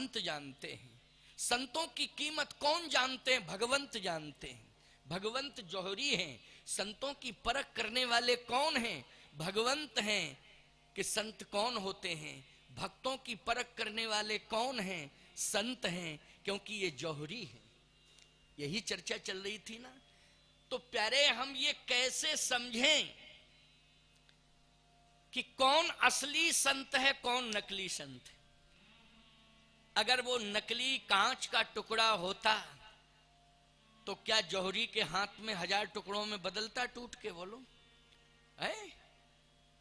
संत जानते हैं। संतों की कीमत कौन जानते हैं? भगवंत जानते हैं। भगवंत जौहरी हैं। संतों की परख करने वाले कौन हैं? भगवंत हैं। कि संत कौन होते हैं? भक्तों की परख करने वाले कौन हैं? संत हैं, क्योंकि ये जौहरी हैं। यही चर्चा चल रही थी ना। तो प्यारे, हम ये कैसे समझें कि कौन असली संत है, कौन नकली संत है? अगर वो नकली कांच का टुकड़ा होता तो क्या जौहरी के हाथ में 1000 टुकड़ों में बदलता टूट के? बोलो है?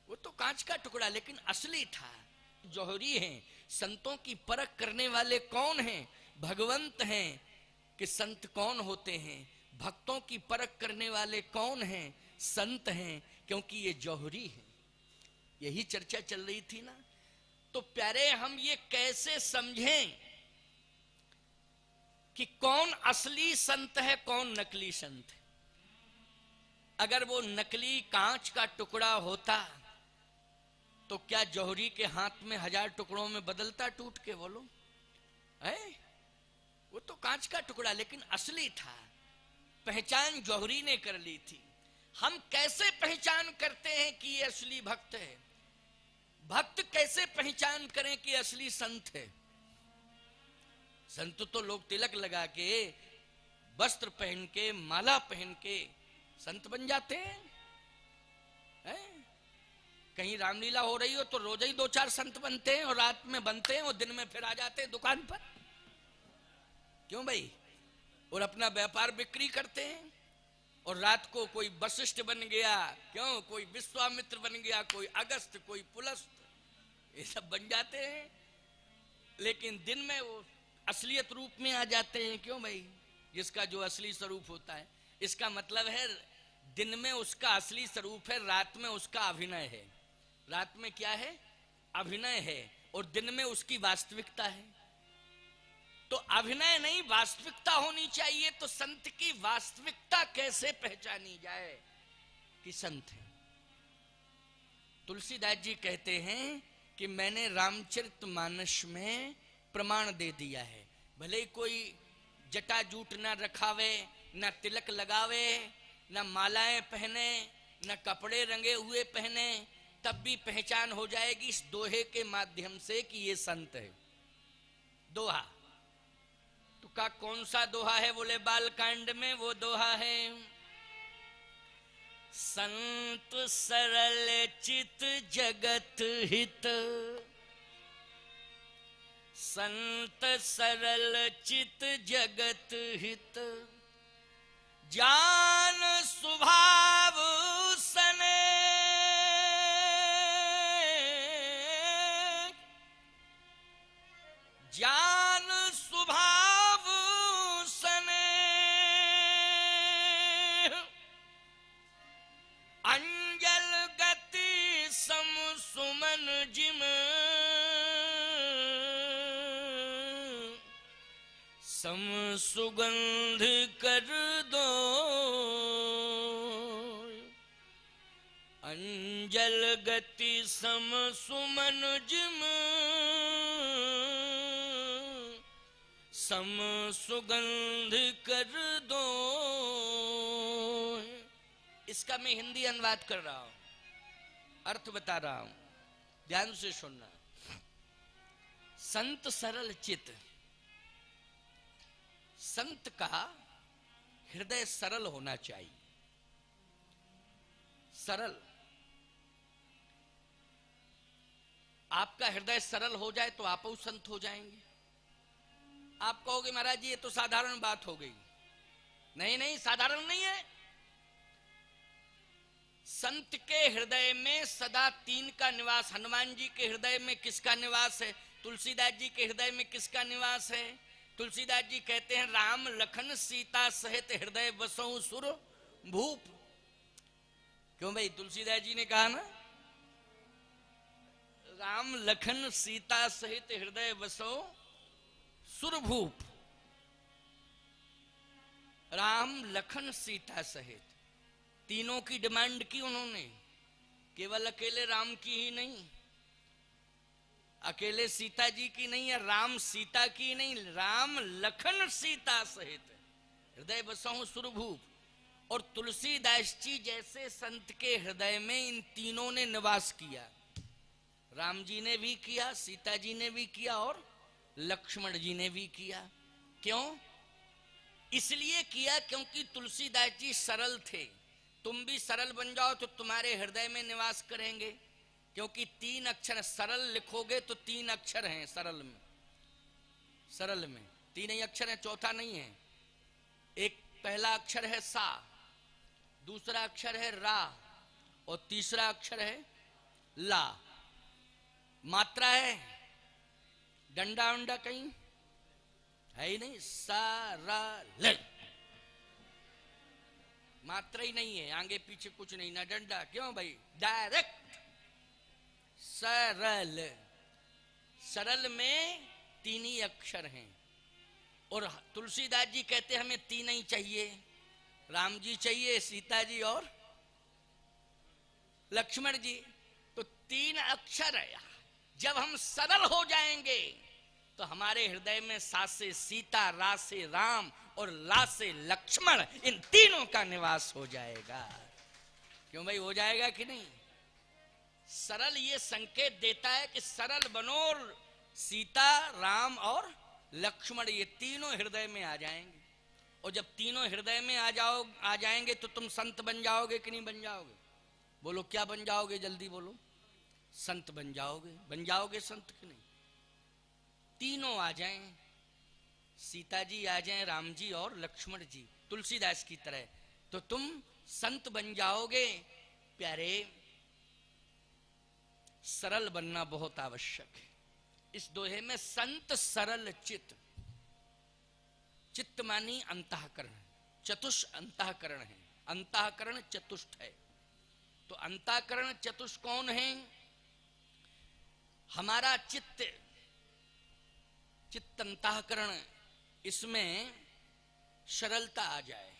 वो तो कांच का टुकड़ा, लेकिन असली था। जौहरी हैं। संतों की परख करने वाले कौन हैं? भगवंत हैं। कि संत कौन होते हैं? भक्तों की परख करने वाले कौन हैं? संत हैं, क्योंकि ये जौहरी हैं। यही चर्चा चल रही थी ना। तो प्यारे, हम ये कैसे समझें कि कौन असली संत है, कौन नकली संत है? अगर वो नकली कांच का टुकड़ा होता तो क्या जौहरी के हाथ में 1000 टुकड़ों में बदलता टूट के? बोलो है? वो तो कांच का टुकड़ा, लेकिन असली था। पहचान जौहरी ने कर ली थी। हम कैसे पहचान करते हैं कि ये असली भक्त है? भक्त कैसे पहचान करें कि असली संत है? संत तो लोग तिलक लगा के, वस्त्र पहन के, माला पहन के संत बन जाते हैं, है? कहीं रामलीला हो रही हो तो रोज ही 2-4 संत बनते हैं, और रात में बनते हैं और दिन में फिर आ जाते हैं दुकान पर। क्यों भाई? और अपना व्यापार बिक्री करते हैं। और रात को कोई वशिष्ठ बन गया, क्यों? कोई विश्वामित्र बन गया, कोई अगस्त, कोई पुलस्त, ये सब बन जाते हैं। लेकिन दिन में वो असलियत रूप में आ जाते हैं। क्यों भाई? जिसका जो असली स्वरूप होता है। इसका मतलब है दिन में उसका असली स्वरूप है, रात में उसका अभिनय है। रात में क्या है? अभिनय है, और दिन में उसकी वास्तविकता है। तो अभिनय नहीं, वास्तविकता होनी चाहिए। तो संत की वास्तविकता कैसे पहचानी जाए कि संत है? तुलसीदास जी कहते हैं कि मैंने रामचरितमानस में प्रमाण दे दिया है। भले ही कोई जटा जूट न रखावे, न तिलक लगावे, न मालाएं पहने, न कपड़े रंगे हुए पहने, तब भी पहचान हो जाएगी इस दोहे के माध्यम से कि ये संत है। दोहा तो का कौन सा दोहा है? बोले बालकांड में वो दोहा है, संत सरल चित जगत हित, संत सरल चित जगत हित, जान स्वभाव सने, जान स्वभाव सने, अंजल गति सम सुमन जिम, सम सुगंध कर दो, अंजल गति सम सुमन जिम, सम सुगंध कर दो। इसका मैं हिंदी अनुवाद कर रहा हूं, अर्थ बता रहा हूं, ध्यान से सुनना। संत सरल चित, संत का हृदय सरल होना चाहिए। सरल, आपका हृदय सरल हो जाए तो आप संत हो जाएंगे। आप कहोगे महाराज जी ये तो साधारण बात हो गई। नहीं नहीं, साधारण नहीं है। संत के हृदय में सदा 3 का निवास। हनुमान जी के हृदय में किसका निवास है? तुलसीदास जी के हृदय में किसका निवास है? तुलसीदास जी कहते हैं राम लखन सीता सहित हृदय बसहु सुर भूप। क्यों भाई? तुलसीदास जी ने कहा ना, राम लखन सीता सहित हृदय बसो सुरभूप। राम लखन सीता सहित, तीनों की डिमांड की उन्होंने, केवल अकेले राम की ही नहीं। अकेले सीता जी की नहीं है, राम सीता की नहीं, राम लखन सीता सहित हृदय बसहु सुरभूप। और तुलसीदास जी जैसे संत के हृदय में इन तीनों ने निवास किया। राम जी ने भी किया, सीता जी ने भी किया और लक्ष्मण जी ने भी किया। क्यों? इसलिए किया क्योंकि तुलसीदास जी सरल थे। तुम भी सरल बन जाओ तो तुम्हारे हृदय में निवास करेंगे। क्योंकि 3 अक्षर, सरल लिखोगे तो 3 अक्षर हैं सरल में। सरल में 3 ही अक्षर हैं, चौथा नहीं है। एक पहला अक्षर है सा, दूसरा अक्षर है रा और तीसरा अक्षर है ला। मात्रा है, डंडा उंडा कहीं है ही नहीं। सा रा ल, मात्रा ही नहीं है, आगे पीछे कुछ नहीं, ना डंडा। क्यों भाई? डायरेक्ट सरल। सरल में 3 ही अक्षर हैं। और तुलसीदास जी कहते हमें 3 ही चाहिए, राम जी चाहिए, सीता जी और लक्ष्मण जी। तो 3 अक्षर है। जब हम सरल हो जाएंगे तो हमारे हृदय में सा से सीता, रा से राम और ला से लक्ष्मण, इन तीनों का निवास हो जाएगा। क्यों भाई? हो जाएगा कि नहीं? सरल ये संकेत देता है कि सरल बनो, और सीता, राम और लक्ष्मण ये तीनों हृदय में आ जाएंगे। और जब तीनों हृदय में आ जाएंगे तो तुम संत बन जाओगे कि नहीं बन जाओगे? बोलो क्या बन जाओगे? जल्दी बोलो। संत बन जाओगे। बन जाओगे संत कि नहीं? तीनों आ जाएं, सीता जी आ जाएं, राम जी और लक्ष्मण जी, तुलसीदास की तरह, तो तुम संत बन जाओगे। प्यारे, सरल बनना बहुत आवश्यक है। इस दोहे में संत सरल चित्त, चित्त मानी अंतःकरण, चतुष अंतःकरण है, अंतःकरण चतुष्ट है। तो अंतःकरण चतुष्ट कौन है? हमारा चित्त, चित्त अंतःकरण, इसमें सरलता आ जाए।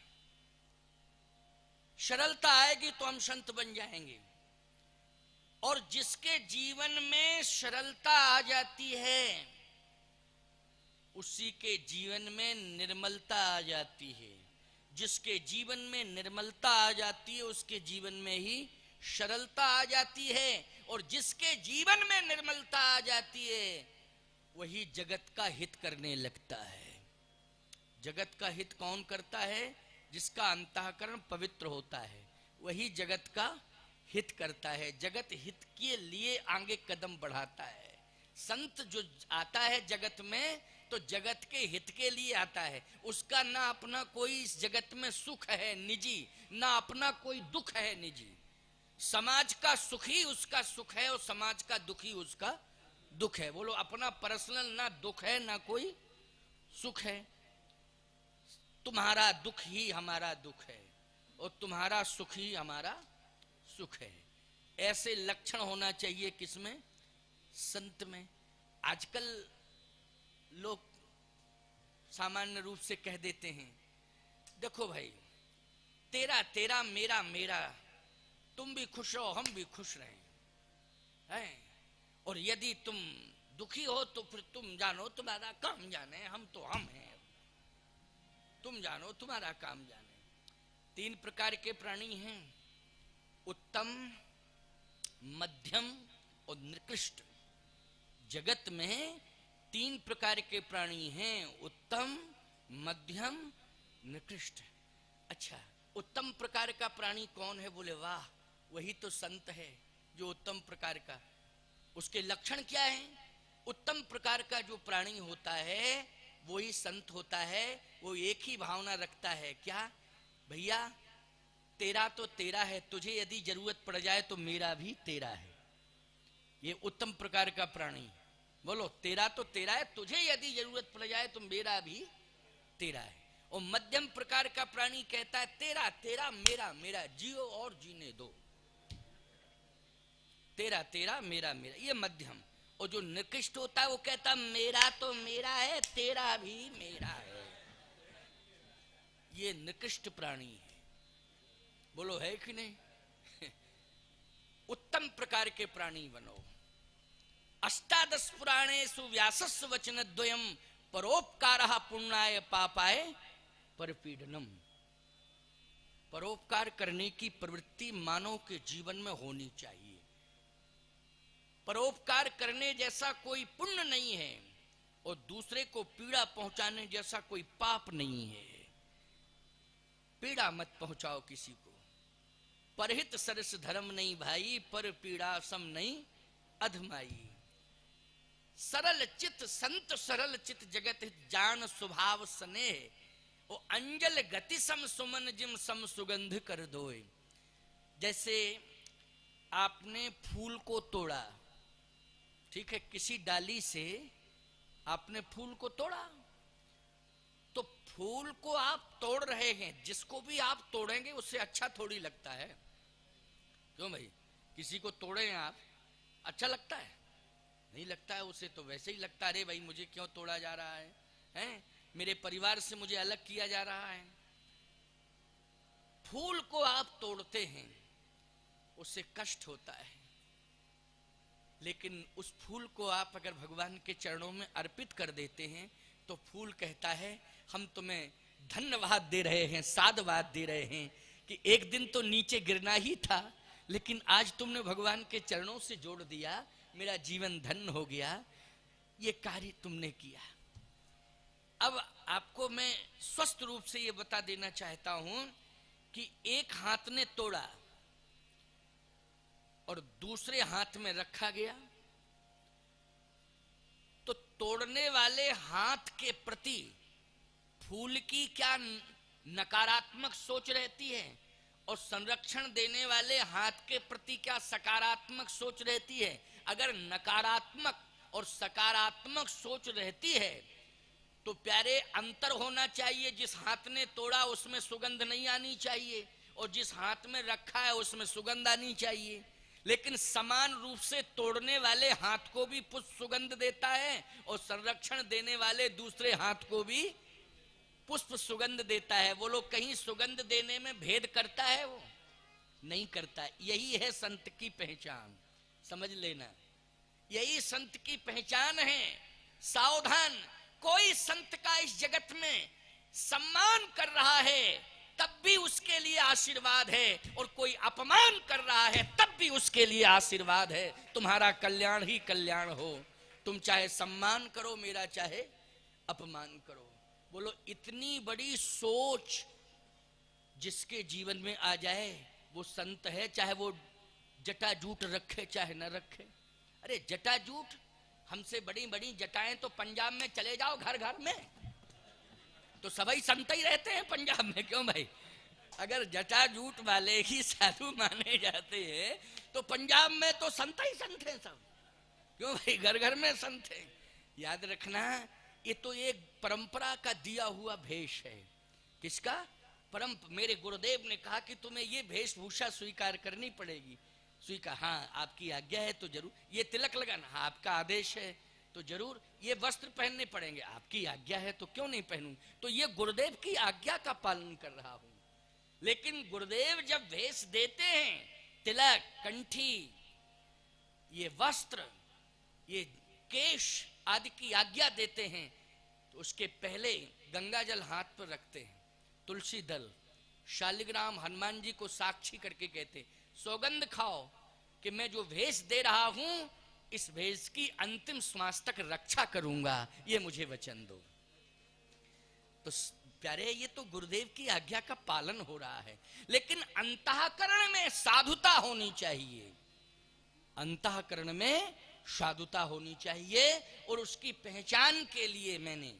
सरलता आएगी तो हम संत बन जाएंगे। और जिसके जीवन में सरलता आ जाती है उसी के जीवन में निर्मलता आ जाती है। जिसके जीवन में निर्मलता आ जाती है उसके जीवन में ही सरलता आ जाती है। और जिसके जीवन में निर्मलता आ जाती है वही जगत का हित करने लगता है। जगत का हित कौन करता है? जिसका अंतःकरण पवित्र होता है वही जगत का हित करता है, जगत हित के लिए आगे कदम बढ़ाता है। संत जो आता है जगत में तो जगत के हित के लिए आता है। उसका ना अपना कोई इस जगत में सुख है निजी, ना अपना कोई दुख है निजी। समाज का सुखी उसका सुख है और समाज का दुखी उसका दुख है। बोलो, अपना पर्सनल ना दुख है ना कोई सुख है। तुम्हारा दुख ही हमारा दुख है और तुम्हारा सुख ही हमारा सुख है। ऐसे लक्षण होना चाहिए किसमें? संत में। आजकल लोग सामान्य रूप से कह देते हैं, देखो भाई, तेरा तेरा मेरा मेरा, तुम भी खुश रहो हम भी खुश रहें, हैं? और यदि तुम दुखी हो तो फिर तुम जानो तुम्हारा काम जाने, हम तो हम हैं, तुम जानो तुम्हारा काम जाने। 3 प्रकार के प्राणी हैं, उत्तम, मध्यम और निकृष्ट। जगत में 3 प्रकार के प्राणी हैं, उत्तम, मध्यम, निकृष्ट। अच्छा, उत्तम प्रकार का प्राणी कौन है? बोले वाह, वही तो संत है जो उत्तम प्रकार का। उसके लक्षण क्या है? उत्तम प्रकार का जो प्राणी होता है वही संत होता है। वो एक ही भावना रखता है, क्या भैया, तेरा तो तेरा है, तुझे यदि जरूरत पड़ जाए तो मेरा भी तेरा है। ये उत्तम प्रकार का प्राणी। बोलो, तेरा तो तेरा है, तुझे यदि जरूरत पड़ जाए तो मेरा भी तेरा है। और मध्यम प्रकार का प्राणी कहता है, तेरा तेरा मेरा मेरा, जियो और जीने दो, तेरा तेरा मेरा मेरा, ये मध्यम। और जो निकृष्ट होता है वो कहता मेरा तो मेरा है, तेरा भी मेरा है। ये निकृष्ट प्राणी है। बोलो, है कि नहीं? उत्तम प्रकार के प्राणी बनो। अष्टादश पुराणेषु व्यासस्य वचनद्वयम् परोपकारः पुण्याय पापाय परपीडनम। परोपकार करने की प्रवृत्ति मानव के जीवन में होनी चाहिए। परोपकार करने जैसा कोई पुण्य नहीं है और दूसरे को पीड़ा पहुंचाने जैसा कोई पाप नहीं है। पीड़ा मत पहुंचाओ किसी को। परहित सरस धर्म नहीं भाई, पर पीड़ा सम नहीं अधमाई। सरल चित संत सरल चित जगत जान स्वभाव स्नेह ओ अंजल गति सम सुमन जिम सम सुगंध कर दोए। जैसे आपने फूल को तोड़ा, ठीक है, किसी डाली से आपने फूल को तोड़ा, तो फूल को आप तोड़ रहे हैं, जिसको भी आप तोड़ेंगे उससे अच्छा थोड़ी लगता है। क्यों भाई? किसी को तोड़े हैं आप, अच्छा लगता है? नहीं लगता है। उसे तो वैसे ही लगता है, अरे भाई मुझे क्यों तोड़ा जा रहा है, हैं? मेरे परिवार से मुझे अलग किया जा रहा है। फूल को आप तोड़ते हैं, उससे कष्ट होता है, लेकिन उस फूल को आप अगर भगवान के चरणों में अर्पित कर देते हैं तो फूल कहता है हम तुम्हें धन्यवाद दे रहे हैं, साधुवाद दे रहे हैं कि एक दिन तो नीचे गिरना ही था, लेकिन आज तुमने भगवान के चरणों से जोड़ दिया, मेरा जीवन धन्य हो गया, ये कार्य तुमने किया। अब आपको मैं स्वस्थ रूप से ये बता देना चाहता हूं कि एक हाथ ने तोड़ा और दूसरे हाथ में रखा गया, तो तोड़ने वाले हाथ के प्रति फूल की क्या नकारात्मक सोच रहती है और संरक्षण देने वाले हाथ के प्रति क्या सकारात्मक सोच रहती है? अगर नकारात्मक और सकारात्मक सोच रहती है तो प्यारे अंतर होना चाहिए। जिस हाथ ने तोड़ा उसमें सुगंध नहीं आनी चाहिए और जिस हाथ में रखा है उसमें सुगंध आनी चाहिए। लेकिन समान रूप से तोड़ने वाले हाथ को भी पुष्प सुगंध देता है और संरक्षण देने वाले दूसरे हाथ को भी पुष्प सुगंध देता है। वो लोग कहीं सुगंध देने में भेद करता है? वो नहीं करता। यही है संत की पहचान, समझ लेना, यही संत की पहचान है। सावधान, कोई संत का इस जगत में सम्मान कर रहा है तब भी उसके लिए आशीर्वाद है, और कोई अपमान कर रहा है तब भी उसके लिए आशीर्वाद है। तुम्हारा कल्याण ही कल्याण हो। तुम चाहे सम्मान करो मेरा, चाहे अपमान करो। बोलो, इतनी बड़ी सोच जिसके जीवन में आ जाए वो संत है, चाहे वो जटाजूट रखे चाहे न रखे। अरे जटाजूट, हमसे बड़ी बड़ी जटाएं तो पंजाब में चले जाओ, घर घर में तो सभी संत ही रहते हैं पंजाब में। क्यों भाई? अगर जटाजूट वाले ही साधु माने जाते हैं तो पंजाब में तो संत ही संत हैं सब। क्यों भाई? घर घर में संत हैं। याद रखना, ये तो एक परंपरा का दिया हुआ भेष है। किसका? मेरे गुरुदेव ने कहा कि तुम्हें ये वेशभूषा स्वीकार करनी पड़ेगी। स्वीकार? हाँ, आपकी आज्ञा है तो जरूर। ये तिलक लगाना? हाँ, आपका आदेश है तो जरूर। ये वस्त्र पहनने पड़ेंगे? आपकी आज्ञा है तो क्यों नहीं पहनूं। तो ये गुरुदेव की आज्ञा का पालन कर रहा हूं। लेकिन गुरुदेव जब वेश देते हैं, तिलक, कंठी, ये वस्त्र, ये केश आदि की आज्ञा देते हैं, तो उसके पहले गंगा जल हाथ पर रखते हैं, तुलसी दल, शालिग्राम, हनुमान जी को साक्षी करके कहते, सौगंध खाओ कि मैं जो भेष दे रहा हूं इस भेष की अंतिम श्वास तक रक्षा करूंगा, ये मुझे वचन दो। तो प्यारे, ये तो गुरुदेव की आज्ञा का पालन हो रहा है। लेकिन अंतःकरण में साधुता होनी चाहिए, अंतःकरण में साधुता होनी चाहिए। और उसकी पहचान के लिए मैंने